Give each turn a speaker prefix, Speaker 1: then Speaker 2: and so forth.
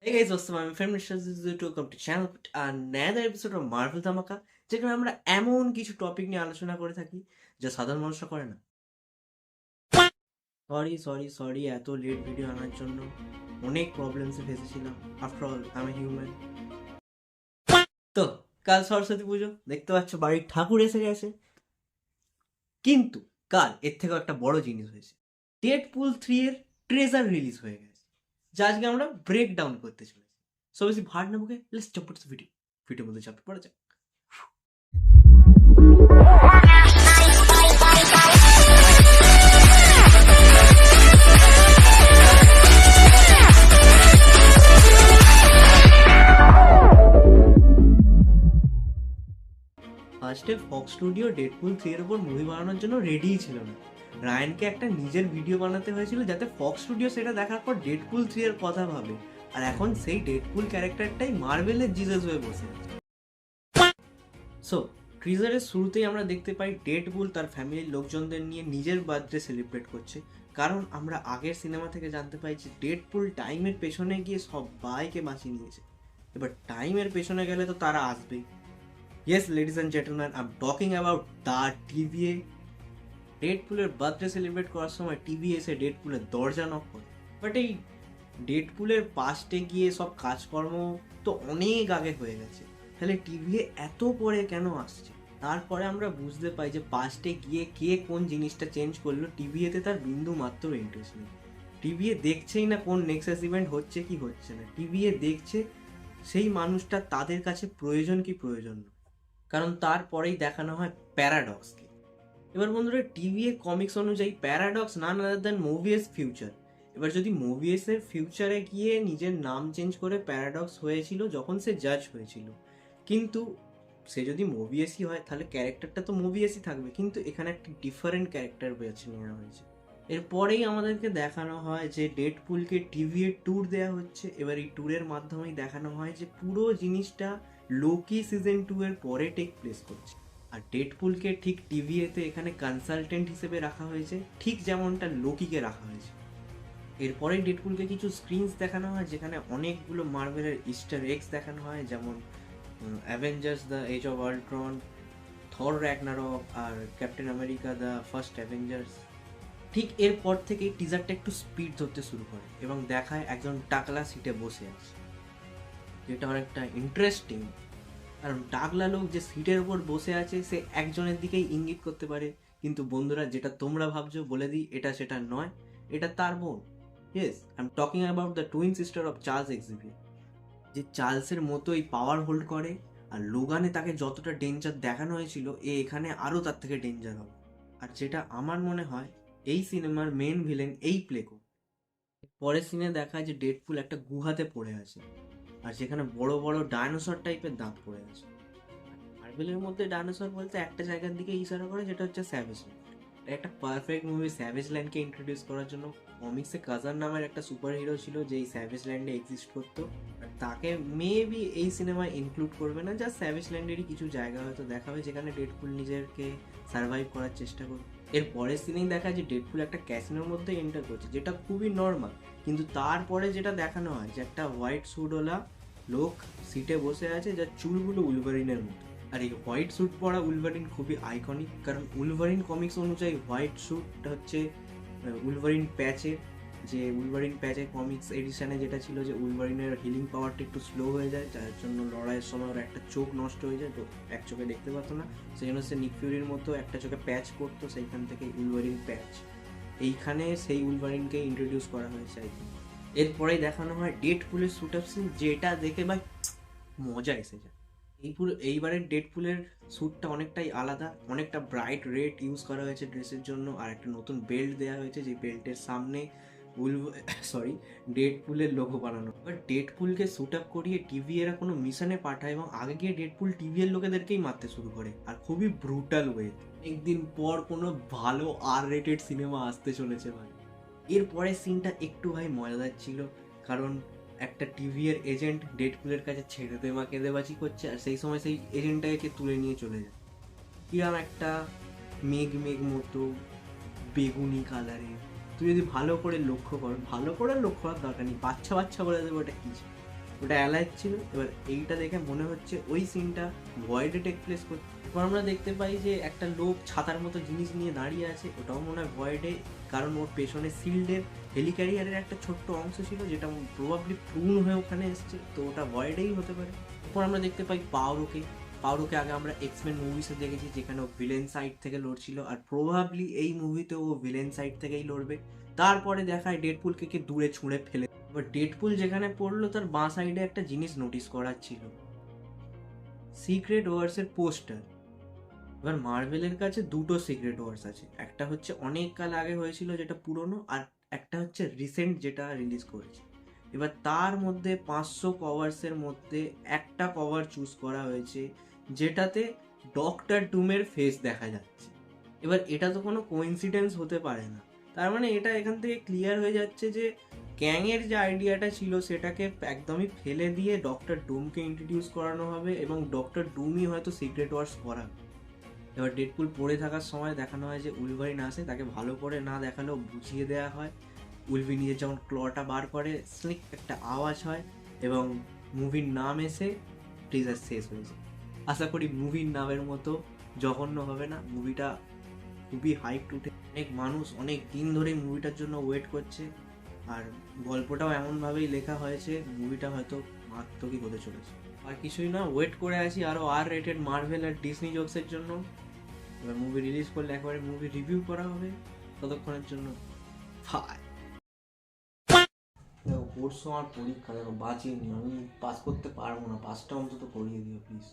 Speaker 1: Hey guys, what's up? I'm Feminist to welcome to channel another episode of Marvel ধামাকা, যেখানে আমরা এমন কিছু টপিক নিয়ে আলোচনা করে থাকি যা সাধারণ মানুষরা করে না। সরি এত লেট ভিডিও আনার জন্য অনেক প্রবলেমসে ফেসেছিলাম। After all I am human. তো কাল সরস্বতী পুজো, দেখতে পাচ্ছ বাড়ির ঠাকুর এসে গেছে। কিন্তু কাল এর থেকেও একটা বড় জিনিস হয়েছে। ডেডপুল 3 এর ট্রেজার রিলিজ হয়ে গেছে, যা আজকে আমরা ব্রেক ডাউন করতে চলেছি। সো বেশি ভাট না মুখে, লেটস জাম্প টু দ্য ভিডিওর মধ্যে চাপতে পড়া যাক। ফার্স্টে ফক্স স্টুডিও ডেডপুল 3 এর উপর মুভি বানানোর জন্য রেডিই ছিল না। রায়ানকে একটা নিজের ভিডিও বানাতে হয়েছিল যাতে ফক্স স্টুডিও সেটা দেখার পর ডেডপুল 3 এর কথা ভাবে। আর এখন সেই ডেডপুল ক্যারেক্টারটাই মার্ভেলের জিজাস হয়ে বসে আছে। সো ট্রিজারের শুরুতেই আমরা দেখতে পাই ডেডপুল তার ফ্যামিলির লোকজনদের নিয়ে নিজের বার্থডে সেলিব্রেট করছে। কারণ আমরা আগের সিনেমা থেকে জানতে পাই যে ডেডপুল টাইমের পেছনে গিয়ে সবাইকে বাঁচিয়ে নিয়েছে। এবার টাইমের পেছনে গেলে তো তারা আসবেই। Yes, ladies and gentlemen, I'm talking about the TVA. ডেডপুলের বার্থডে সেলিব্রেট করার সময় টিভি এসে ডেডপুলের দরজা নক করে। বাট এই ডেডপুলের পাস্টে গিয়ে সব কাজকর্ম তো অনেক আগে হয়ে গেছে, তাহলে টিভি এত পরে কেন আসছে? তারপরে আমরা বুঝতে পাই যে পাস্টে গিয়ে কে কোন জিনিসটা চেঞ্জ করলো টিভিতে তার বিন্দু মাত্র ইন্টারেস্ট নেই। টিভি দেখছেই না কোন নেক্সাস ইভেন্ট হচ্ছে কি হচ্ছে না, টিভি দেখছে সেই মানুষটা তাদের কাছে প্রয়োজন কি প্রয়োজন না। কারণ তারপরেই দেখানো হয় প্যারাডক্সকে। এবার বন্ধুরা, টিভি কমিক্স অনুযায়ী প্যারাডক্স নান আদার দ্যান মোভিয়াস ফিউচার। এবার যদি মোভিয়াসের ফিউচারে গিয়ে নিজের নাম চেঞ্জ করে প্যারাডক্স হয়েছিল যখন সে জাজ হয়েছিল, কিন্তু সে যদি মোভিয়াসই হয় তাহলে ক্যারেক্টারটা তো মোভিয়াসই থাকবে, কিন্তু এখানে একটা ডিফারেন্ট ক্যারেক্টার বেছে নেওয়া হয়েছে। এরপরেই আমাদেরকে দেখানো হয় যে ডেডপুলকে টিভি ট্যুর দেওয়া হচ্ছে। এবার এই ট্যুরের মাধ্যমেই দেখানো হয় যে পুরো জিনিসটা লোকি সিজন 2 এর পরে টেক প্লেস করছে। আর ডেডপুলকে ঠিক টিভিতে এখানে কনসালটেন্ট হিসেবে রাখা হয়েছে, ঠিক যেমনটা লোকিকে রাখা হয়েছে। এরপরেই ডেডপুলকে কিছু স্ক্রিনস দেখানো হয় যেখানে অনেকগুলো মার্ভেলের ইস্টার এগস দেখানো হয়, যেমন Avengers the Age of Ultron, Thor Ragnarok আর Captain America the First Avengers. ঠিক এরপর থেকেই টিজারটা একটু স্পিড ধরতে শুরু করে এবং দেখায় একজন টাকলা সিটে বসে আছে, যেটা অনেকটা ইন্টারেস্টিং। কারণ টাকলা লোক যে সিটের উপর বসে আছে সে একজনের দিকেই ইঙ্গিত করতে পারে, কিন্তু বন্ধুরা যেটা তোমরা ভাবছো বলে দিই, এটা সেটা নয়, এটা তার বোন। Yes, I am talking about the twin sister of Charles Xavier, যে চার্লসের মতোই পাওয়ার হোল্ড করে। আর লোগানে তাকে যতটা ডেঞ্জার দেখানো হয়েছিল, এখানে আরও তার থেকে ডেঞ্জার হবে। আর যেটা আমার মনে হয় এই সিনেমার মেন ভিলেন এই প্লেকো। পরের সিনে দেখায় যে ডেডপুল একটা গুহাতে পড়ে আছে, আর সেখানে বড় বড় ডাইনোসর টাইপের দাঁত পড়ে আছে। মার্ভেলের মধ্যে ডাইনোসর বলতে একটা জায়গার দিকে ইশারা করে, যেটা হচ্ছে স্যাভেজ ল্যান্ড। একটা পারফেক্ট মুভি স্যাভেজ ল্যান্ডকে ইন্ট্রোডিউস করার জন্য। কমিক্সে কাজার নামের একটা সুপার হিরো ছিল যে এই স্যাভেজ ল্যান্ডে এক্সিস্ট করতো, আর তাকে মেবি এই সিনেমায় ইনক্লুড করবে না, যা স্যাভেজ ল্যান্ডেরই কিছু জায়গা হয়তো দেখাবে যেখানে ডেডপুল নিজেকে সার্ভাইভ করার চেষ্টা করবে। এর পরের সিনেই দেখা যে ডেডপুল একটা ক্যাসিনোর মধ্যে এন্টার করছে, যেটা খুবই নর্মাল। কিন্তু তারপরে যেটা দেখানো হয় যে একটা হোয়াইট স্যুটওয়ালা লোক সিটে বসে আছে, যার চুলগুলো উলভারিনের মতো। আর এই হোয়াইট স্যুট পরা উলভারিন খুবই আইকনিক, কারণ উলভারিন কমিক্স অনুযায়ী হোয়াইট স্যুটটা হচ্ছে উলভারিন প্যাচের, যে উলভারিন প্যাচের কমিক্স এডিশনে যেটা ছিল যে উলভারিনের হিলিং পাওয়ারটা একটু স্লো হয়ে যায়, যার জন্য লড়াইয়ের সময় ওর একটা চোখ নষ্ট হয়ে যায়, তো এক চোখে দেখতে পারতো না। সেই জন্য সে নিক ফিউরির মতো একটা চোখে প্যাচ করতো, সেইখান থেকে উলভারিন প্যাচ। এইখানে সেই উলভারিনকে ইন্ট্রোডিউস করা হয়েছে আর কি। এরপরেই দেখানো হয় ডেডপুলের স্যুট আপ সিন, যেটা দেখে ভাই মজা এসে যায়। এইবারের ডেডপুলের স্যুটটা অনেকটাই আলাদা, অনেকটা ব্রাইট রেড ইউজ করা হয়েছে ড্রেসের জন্য, আর একটা নতুন বেল্ট দেওয়া হয়েছে, যে বেল্টের সামনে ডেডপুলের লোগো বানানো। এবার ডেডপুলকে স্যুট আপ করিয়ে টিভি এরা কোনো মিশনে পাঠায় এবং আগে গিয়ে ডেডপুল টিভি এর লোকেদেরকেই মারতে শুরু করে, আর খুবই ব্রুটাল ওয়ে। একদিন পর কোনো ভালো আর রেটেড সিনেমা আসতে চলেছে ভাই। এরপরের সিনটা একটু ভাই মজাদার ছিল, কারণ একটা টিভি এর এজেন্ট ডেডপুলের কাছে ছেড়ে দেওয়া কেঁদেবাজি করছে, আর সেই সময় সেই এজেন্টটাকে তুলে নিয়ে চলে যায়। কিরম একটা মেঘ মেঘ মতো বেগুনি কালারের। তুই যদি ভালো করে লক্ষ্য কর, ভালো করে লক্ষ্য করার দরকার নেই, বাচ্চা বাচ্চা বলে দেবে ওটা কি। ওটা অ্যালাইভ ছিল। এবার এইটা দেখে মনে হচ্ছে ওই সিনটা ভয়েডে টেক প্লেস করছে। এরপর আমরা দেখতে পাই যে একটা লোক ছাতার মতো জিনিস নিয়ে দাঁড়িয়ে আছে, ওটাও মনে হয় ভয়েডে, কারণ ওর পেছনে শিল্ডের হেলিক্যারিয়ারের একটা ছোট্ট অংশ ছিল যেটা প্রবাবলি প্রুন হয়ে ওখানে এসছে, তো ওটা ভয়েডেই হতে পারে। এরপর আমরা দেখতে পাই পাওরোকে আগে আমরা এক্সমেন মুভিসে দেখেছি যেখানে ও ভিলেন সাইড থেকে লড়ছিল, আর প্রবাবলি এই মুভিতেও ও ভিলেন সাইড থেকেই লড়বে। তারপরে দেখায় ডেডপুলকে কে দূরে ছুঁড়ে ফেলে। এবার ডেডপুল যেখানে পড়লো তার বাঁ সাইডে একটা জিনিস নোটিস করার ছিল, সিক্রেট ওয়ার্সের পোস্টার। এবার মার্ভেলের কাছে দুটো সিক্রেট ওয়ার্স আছে, একটা হচ্ছে অনেক কাল আগে হয়েছিল যেটা পুরনো, আর একটা হচ্ছে রিসেন্ট যেটা রিলিজ করেছে। এবার তার মধ্যে 500 কভার্সের মধ্যে একটা কভার চুজ করা হয়েছে যেটাতে ডক্টর ডুমের ফেস দেখা যাচ্ছে। এবার এটা তো কোনো কোইন্সিডেন্স হতে পারে না, তার মানে এটা এখান থেকে ক্লিয়ার হয়ে যাচ্ছে যে ক্যাংয়ের যে আইডিয়াটা ছিল সেটাকে একদমই ফেলে দিয়ে ডক্টর ডুমকে ইন্ট্রোডিউস করানো হবে এবং ডক্টর ডুমই হয়তো সিক্রেট ওয়ার্স করাবে। এবার ডেডপুল পড়ে থাকার সময় দেখানো হয় যে উলভারিন আসে, তাকে ভালো করে না দেখালেও বুঝিয়ে দেওয়া হয়। উলভি নিজের যখন ক্লটা বার করে স্লিক একটা আওয়াজ হয় এবং মুভির নাম এসে টিজার শেষ হয়েছে। আশা করি মুভির নামের মতো জঘন্য হবে না। মুভিটা খুবই হাইপ উঠে, অনেক মানুষ অনেক দিন ধরে মুভিটার জন্য ওয়েট করছে, আর গল্পটাও এমনভাবেই লেখা হয়েছে মুভিটা হয়তো মারাত্মকই হতে চলেছে। আর কিছুই না, ওয়েট করে আছি আরও R-rated মার্ভেল আর ডিসনি জোকসের জন্য। এবার মুভি রিলিজ করলে একবারে মুভি রিভিউ করা হবে, ততক্ষণের জন্য বাই। দেখো পরশু আমার পরীক্ষা, দেখো বাঁচিয়ে নি, আমি পাস করতে পারবো না, পাসটা অন্তত করিয়ে দিও প্লিজ।